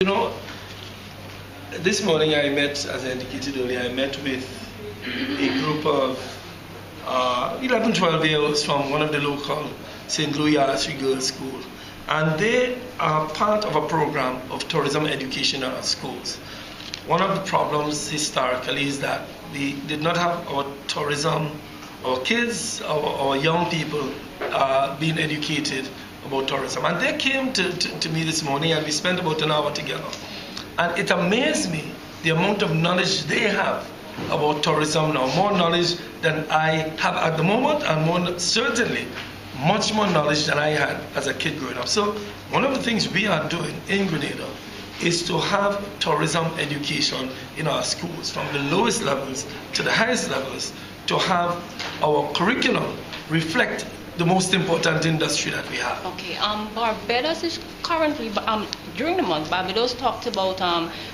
You know, this morning I met, as I indicated earlier, I met with a group of 11, 12-year-olds from one of the local St. Louis RSV Girls' School. And they are part of a program of tourism education in our schools. One of the problems historically is that we did not have our tourism, our kids, our young people being educated about tourism. And they came to me this morning and we spent about an hour together. And it amazed me the amount of knowledge they have about tourism now, more knowledge than I have at the moment, and certainly much more knowledge than I had as a kid growing up. So one of the things we are doing in Grenada is to have tourism education in our schools, from the lowest levels to the highest levels, to have our curriculum reflect the most important industry that we have. Okay, Barbados is currently, during the month, Barbados talked about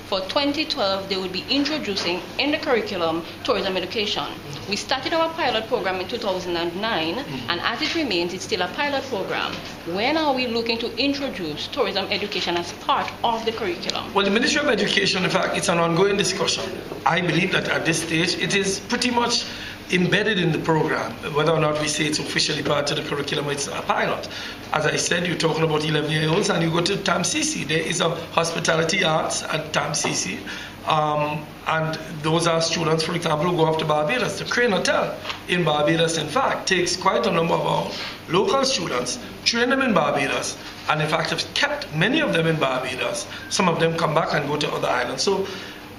for 2012 they would be introducing in the curriculum tourism education. We started our pilot program in 2009, and as it remains, it's still a pilot program. When are we looking to introduce tourism education as part of the curriculum? Well, the Ministry of Education, in fact, it's an ongoing discussion. I believe that at this stage, it is pretty much embedded in the program. Whether or not we say it's officially part of the curriculum, it's a pilot. As I said, you're talking about 11-year-olds and you go to TAMCC. There is a hospitality arts at TAMCC. And those are students, for example, who go off to Barbados. The Crane Hotel in Barbados, in fact, takes quite a number of our local students, train them in Barbados, and in fact have kept many of them in Barbados. Some of them come back and go to other islands. So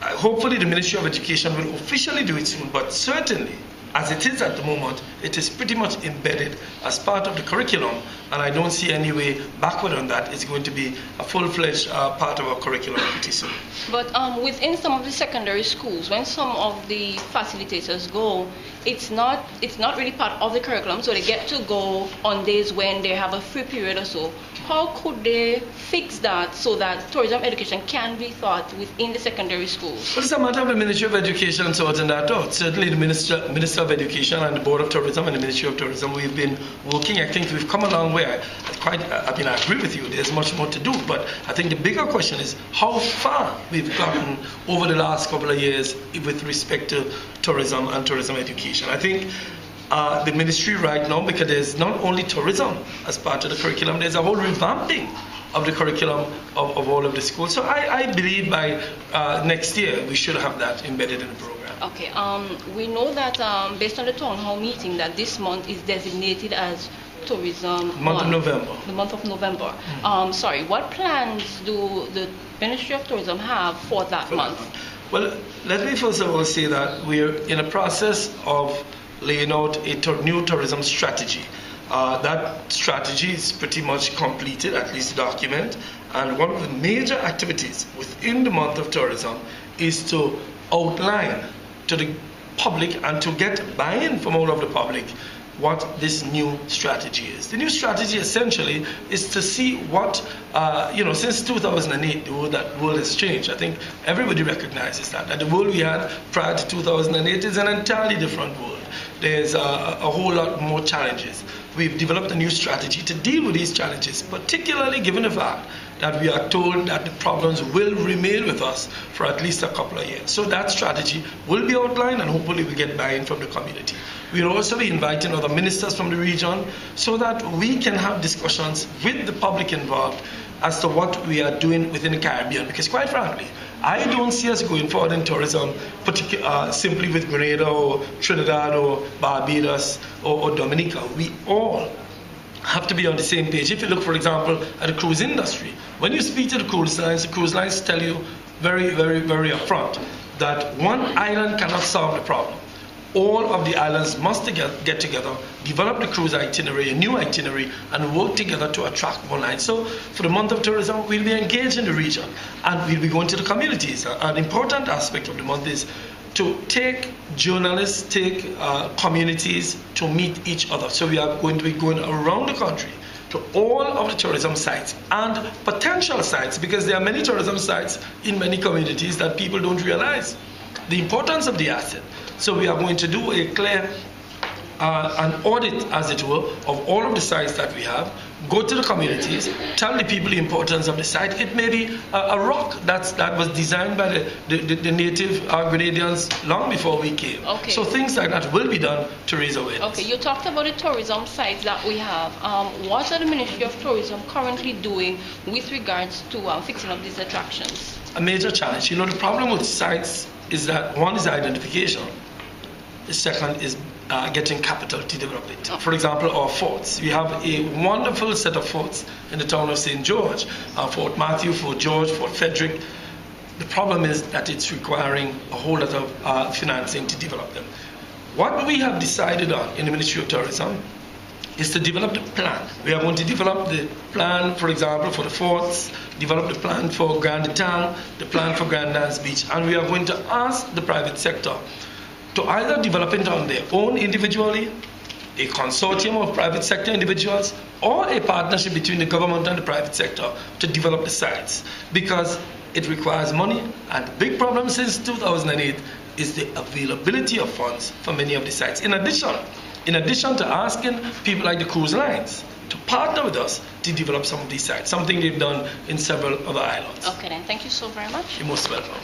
hopefully the Ministry of Education will officially do it soon, but certainly, as it is at the moment, it is pretty much embedded as part of the curriculum, and I don't see any way backward on that. It's going to be a full-fledged part of our curriculum pretty soon. But within some of the secondary schools, when some of the facilitators go, it's not really part of the curriculum, so they get to go on days when they have a free period or so. How could they fix that so that tourism education can be taught within the secondary schools? Well, it's a matter of the Ministry of Education sorting that out. Certainly the Minister of Education and the Board of Tourism and the Ministry of Tourism, we've been working. I think we've come a long way. I agree with you, there's much more to do, but I think the bigger question is how far we've gotten over the last couple of years with respect to tourism and tourism education. I think the ministry right now, because there's not only tourism as part of the curriculum, there's a whole revamping of the curriculum of all of the schools. So I believe by next year we should have that embedded in the program. Okay, we know that based on the town hall meeting that this month is designated as tourism month of November. The month of November. What plans do the Ministry of Tourism have for that month? Well, let me first of all say that we're in a process of laying out a new tourism strategy. That strategy is pretty much completed, at least the document, and one of the major activities within the month of tourism is to outline to the public and to get buy-in from all of the public what this new strategy is. The new strategy essentially is to see what, since 2008, that world has changed. I think everybody recognizes that the world we had prior to 2008 is an entirely different world. There's a whole lot more challenges. We've developed a new strategy to deal with these challenges, particularly given the fact that we are told that the problems will remain with us for at least a couple of years. So that strategy will be outlined and hopefully we'll get buy-in from the community. We'll also be inviting other ministers from the region so that we can have discussions with the public involved as to what we are doing within the Caribbean. Because quite frankly, I don't see us going forward in tourism simply with Grenada or Trinidad or Barbados or Dominica. We all have to be on the same page. If you look, for example, at the cruise industry, when you speak to the cruise lines tell you very, very, very upfront that one island cannot solve the problem. All of the islands must get together, develop the cruise itinerary, a new itinerary, and work together to attract more lines. So for the month of tourism, we'll be engaged in the region and we'll be going to the communities. An important aspect of the month is to take journalists, take communities to meet each other. So we are going to be going around the country to all of the tourism sites and potential sites, because there are many tourism sites in many communities that people don't realize the importance of the asset. So we are going to do a clear an audit, as it were, of all of the sites that we have, go to the communities, tell the people the importance of the site. It may be a rock that was designed by the native Grenadians long before we came. Okay. So things like that will be done to raise awareness. Okay, you talked about the tourism sites that we have. What are the Ministry of Tourism currently doing with regards to fixing up these attractions? A major challenge. You know, the problem with sites is that one is identification. The second is getting capital to develop it. For example, our forts. We have a wonderful set of forts in the town of St. George. Fort Matthew, Fort George, Fort Frederick. The problem is that it's requiring a whole lot of financing to develop them. What we have decided on in the Ministry of Tourism is to develop the plan. We are going to develop the plan, for example, for the forts, develop the plan for Grand Town, the plan for Grand Dance Beach, and we are going to ask the private sector to either develop it on their own individually, a consortium of private sector individuals, or a partnership between the government and the private sector to develop the sites, because it requires money, and the big problem since 2008 is the availability of funds for many of the sites. In addition to asking people like the cruise lines to partner with us to develop some of these sites, something they've done in several other islands. Okay then, thank you so very much. You're most welcome.